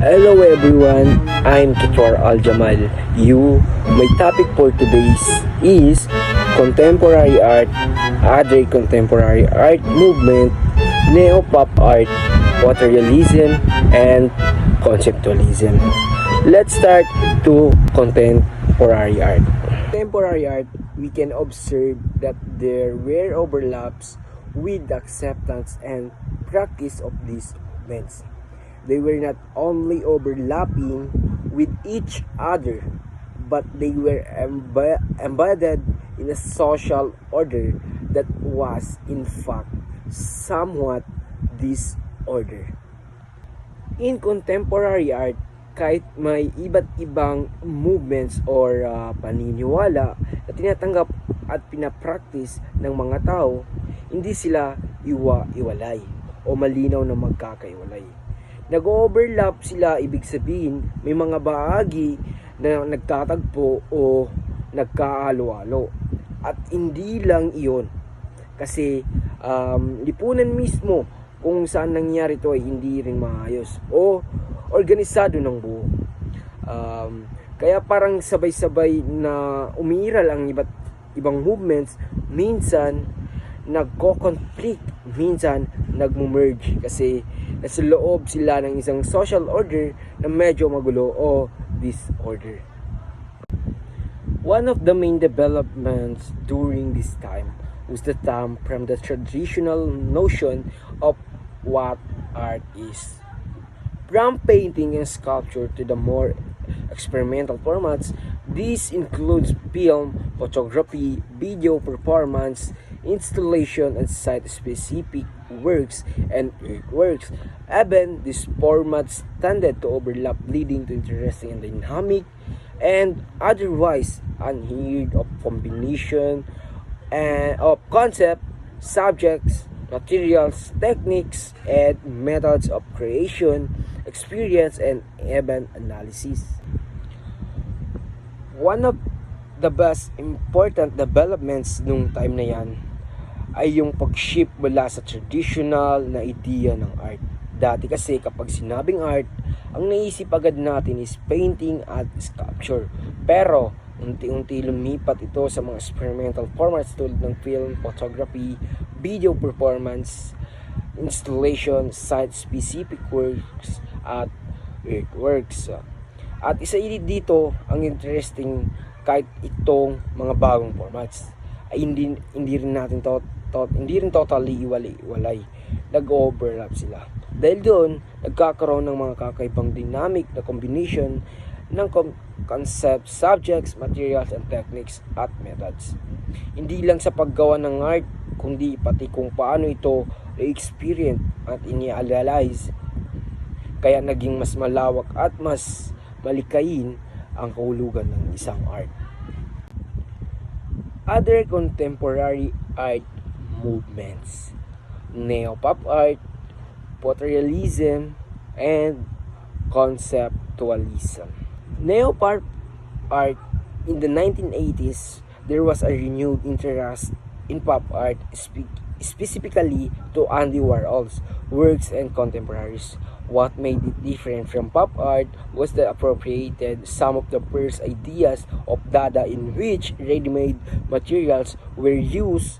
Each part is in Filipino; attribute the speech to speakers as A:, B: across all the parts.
A: Hello everyone, I'm Kitor Al-Jamal. My topic for today's is contemporary art, other contemporary art movement, neo-pop art, photorealism, and conceptualism. Let's start to contemporary art. Contemporary art, we can observe that there were overlaps with the acceptance and practice of these movements. They were not only overlapping with each other, but they were embedded in a social order that was, in fact, somewhat disorder. In contemporary art, kahit may iba't ibang movements or paniniwala na tinatanggap at pinapractice ng mga tao, hindi sila iwalay o malinaw na magkakaiwalay. Nag-overlap sila, ibig sabihin may mga bahagi na nagtatagpo o nagkaalo-alo. At hindi lang iyon. Kasi lipunan mismo kung saan nangyari ito ay hindi rin maayos o organisado ng buo. Kaya parang sabay-sabay na umiiral ang iba't ibang movements, minsan nagko-conflict, minsan nagmo-merge kasi nasa loob sila ng isang social order na medyo magulo o disorder. One of the main developments during this time was the time from the traditional notion of what art is. From painting and sculpture to the more experimental formats, this includes film, photography, video performance, installation and site-specific works and artworks. Even these formats tended to overlap, leading to interesting and dynamic and otherwise unheard of combination of concept, subjects, materials, techniques, and methods of creation, experience, and even analysis. One of the best important developments nung time na yan ay yung pag-shift mula sa traditional na ideya ng art. Dati kasi kapag sinabing art, ang naisip agad natin is painting at sculpture. Pero unti-unti lumipat ito sa mga experimental formats tulad ng film, photography, video performance, installation, site-specific works, at artworks. At isa dito ang interesting, kahit itong mga bagong formats ay hindi rin totally iwalay. Nag-overlap sila. Dahil doon, nagkakaroon ng mga kakaibang dynamic na combination ng concept, subjects, materials, and techniques at methods. Hindi lang sa paggawa ng art, kundi pati kung paano ito i-experience at ini-analyze. Kaya naging mas malawak at mas malikayin ang kahulugan ng isang art. Other contemporary art movements: neo-pop art, photorealism, and conceptualism. Neo-pop art in the 1980s, there was a renewed interest in pop art, specifically to Andy Warhol's works and contemporaries. What made it different from pop art was that appropriated some of the first ideas of Dada, in which ready-made materials were used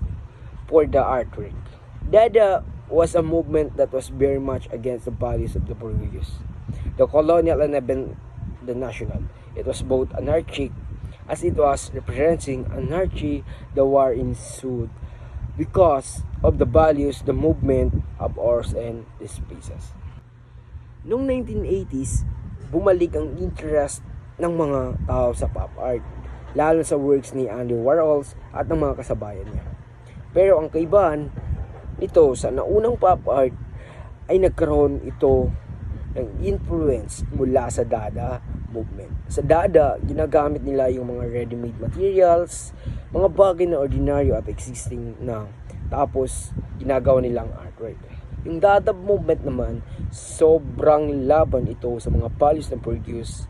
A: for the artwork. Dada was a movement that was very much against the values of the bourgeois, the colonial and even the national. It was both anarchic, as it was representing anarchy. The war ensued because of the values the movement abhors and despises. Noong 1980s, bumalik ang interest ng mga tao sa pop art, lalo sa works ni Andy Warhol at ng mga kasabayan niya. Pero ang kaibahan nito sa naunang pop art ay nagkaroon ito ng influence mula sa Dada movement. Sa Dada, ginagamit nila yung mga ready-made materials, mga bagay na ordinaryo at existing na, tapos ginagawa nilang artwork. Yung Dada movement naman, sobrang laban ito sa mga values ng bourgeois,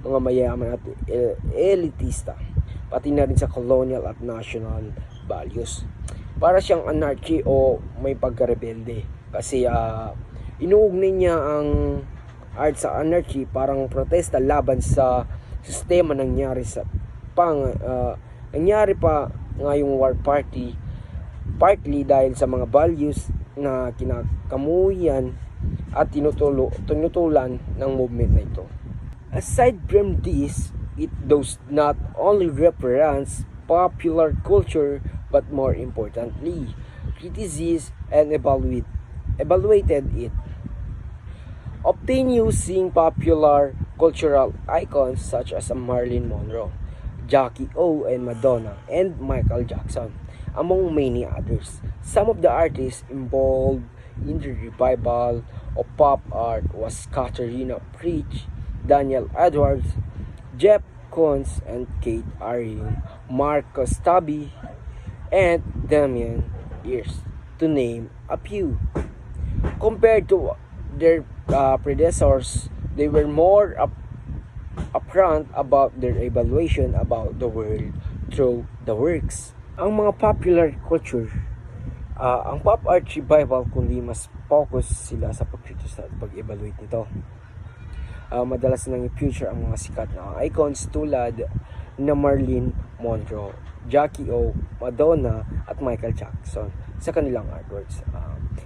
A: mga mayaman at elitista, pati na rin sa colonial at national values. Para siyang anarchy o may pagkarebelde kasi inuugnay niya ang art sa anarchy, parang protesta laban sa sistema nangyari pa ngayong war party, partly dahil sa mga values na kinakamuhian at tinutulan ng movement na ito. Aside from this, it does not only reference popular culture but more importantly, criticized and evaluated it. Obtained using popular cultural icons such as Marilyn Monroe, Jackie O, and Madonna, and Michael Jackson, among many others. Some of the artists involved in the revival of pop art was Katerina Preach, Daniel Edwards, Jeff Koons, and Kate Arring, Marcus Tabby, and Damien Hirst, to name a few. Compared to their predecessors, they were more upfront about their evaluation about the world through the works. Ang mga popular culture, ang pop art revival, kundi mas focus sila sa pag-critique at pag-evaluate nito. Madalas nang i-feature ang mga sikat na icons tulad na Marilyn Monroe, Jackie O, Madonna, at Michael Jackson sa kanilang artworks.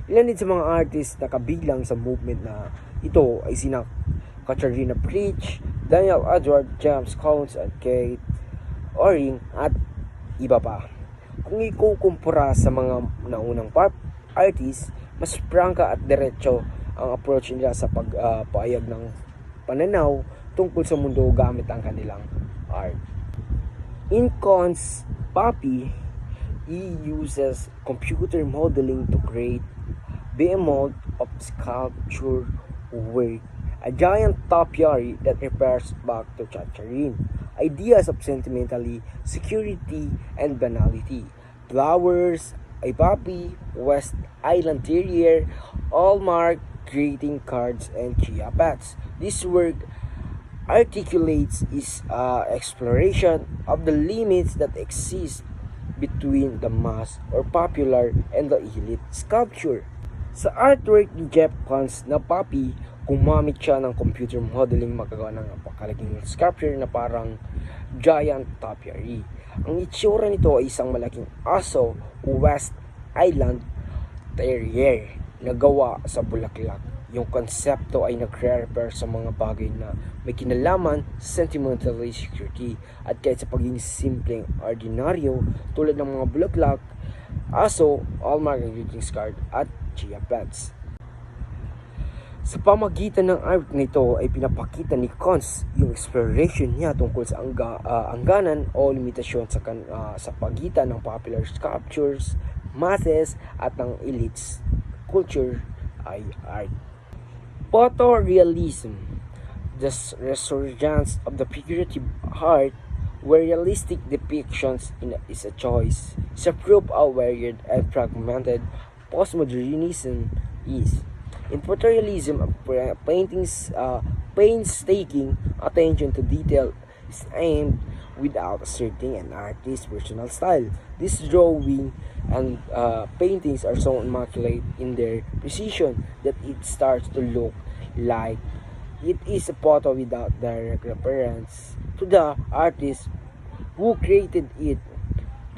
A: Ilan din sa mga artists na kabilang sa movement na ito ay sina Katerina Preach, Daniel Edwards, James Counts, at Kate Arring, at iba pa. Kung ikukumpara sa mga naunang pop artists, mas prangka at diretso ang approach nila sa pagpahayag ng pananaw tungkol sa mundo gamit ang kanilang art. In Koons' Poppy, he uses computer modeling to create behemoth of sculpture work, a giant topiary that refers back to Chacharin. Ideas of sentimentality, security, and banality. Flowers, a puppy, West Island Terrier, all marked greeting cards, and chia pets. This work articulates its exploration of the limits that exist between the mass or popular and the elite sculpture. Sa artwork ni Jeff Koons na Poppy, gumamit siya ng computer modeling magagawa ng napakalaking sculpture na parang giant topiary. Ang itsura nito ay isang malaking aso o West Island Terrier na gawa sa bulaklak. Yung konsepto ay nagre-refer sa mga bagay na may kinalaman sa sentimentality, security, at kahit sa pagiging simpleng ordinaryo tulad ng mga bulaklak, aso, hallmark greetings card, at chia pets. Sa pamagitan ng art nito ay pinapakita ni Koons yung exploration niya tungkol sa angganan o limitasyon sa pagitan ng popular sculptures, masses, at ng elites culture ay art. Photorealism, the resurgence of the figurative art, where realistic depictions is a choice, is a proof how varied and fragmented postmodernism is. In photorealism, paintings painstaking attention to detail is aimed without asserting an artist's personal style. This drawing and paintings are so immaculate in their precision that it starts to look like it is a photo without direct reference to the artist who created it.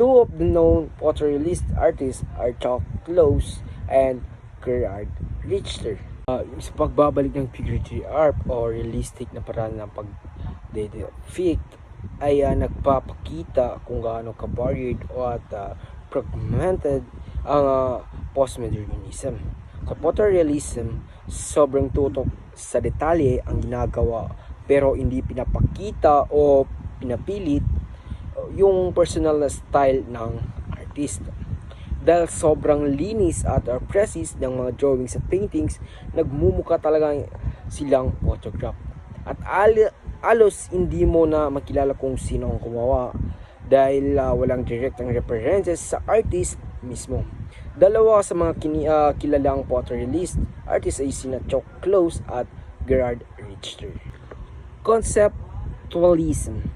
A: Two of the known photorealist artists are Chuck Close and Gerard Richter. Sa pagbabalik ng figurative art o realistic na paraan ng pag-depict ay nagpapakita kung gaano ka-varied o at fragmented ang postmodernism. Sa photorealism, sobrang tutok sa detalye ang ginagawa pero hindi pinapakita o pinapilit yung personal na style ng artista. Dahil sobrang linis at precise ng mga drawings at paintings, nagmumukha talaga silang photograph. At alos hindi mo na makilala kung sino ang gumawa dahil walang direktang references sa artist mismo. Dalawa sa mga kilalang photorealist artists ay sina Chuck Close at Gerard Richter. Conceptualism.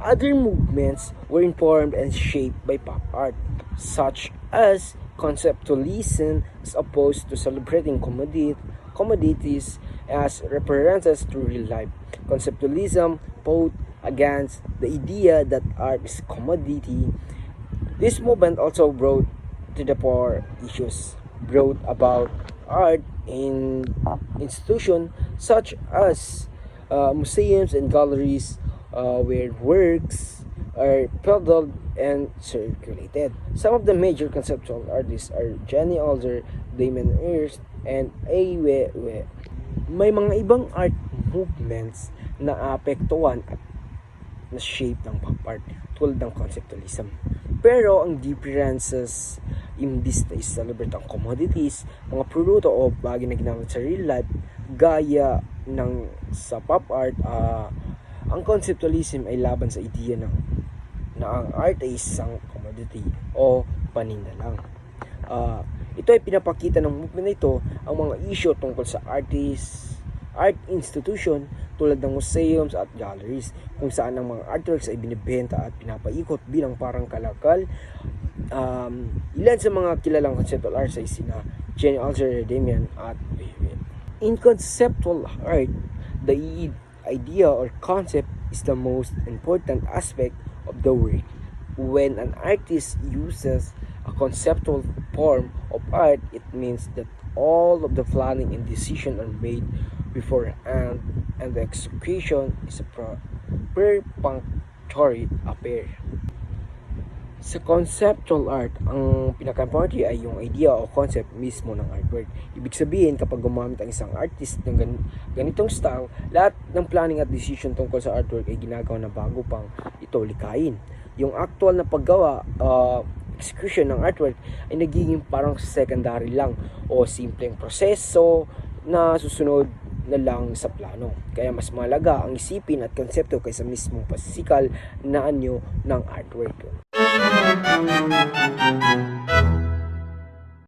A: Other movements were informed and shaped by pop art, such as conceptualism as opposed to celebrating commodities as references to real life. Conceptualism fought against the idea that art is commodity. This movement also brought to the fore issues brought about art in institutions such as museums and galleries where works are peddled and circulated. Some of the major conceptual artists are Jenny Alder, Damien Hirst, and A. Weiwei. May mga ibang art movements na apektuhan at na shape ng pop art tulad ng conceptualism. Pero ang differences imbis na i-celebrate ang commodities, mga produkto o bagay na ginamit sa real life, gaya ng sa pop art, ang conceptualism ay laban sa ideya na ang art ay isang commodity o paninda lang. Ito ay pinapakita ng movement na ito ang mga issue tungkol sa art institution tulad ng museums at galleries kung saan ang mga artworks ay binibenta at pinapaikot bilang parang kalakal. Ilan sa mga kilalang conceptual arts ay sina Jenny Alder, Damien at Weiwei. In conceptual art, the idea or concept is the most important aspect of the work. When an artist uses a conceptual form of art, it means that all of the planning and decision are made beforehand and the execution is a perfunctory affair. Sa conceptual art, ang pinaka-importante ay yung idea o concept mismo ng artwork. Ibig sabihin, kapag gumamit ang isang artist ng ganitong style, lahat ng planning at decision tungkol sa artwork ay ginagawa na bago pang ito likayin. Yung actual na paggawa, execution ng artwork ay nagiging parang secondary lang o simpleng proseso na susunod na lang sa plano. Kaya mas malaga ang isipin at konsepto kaysa mismong physical na anyo ng artwork.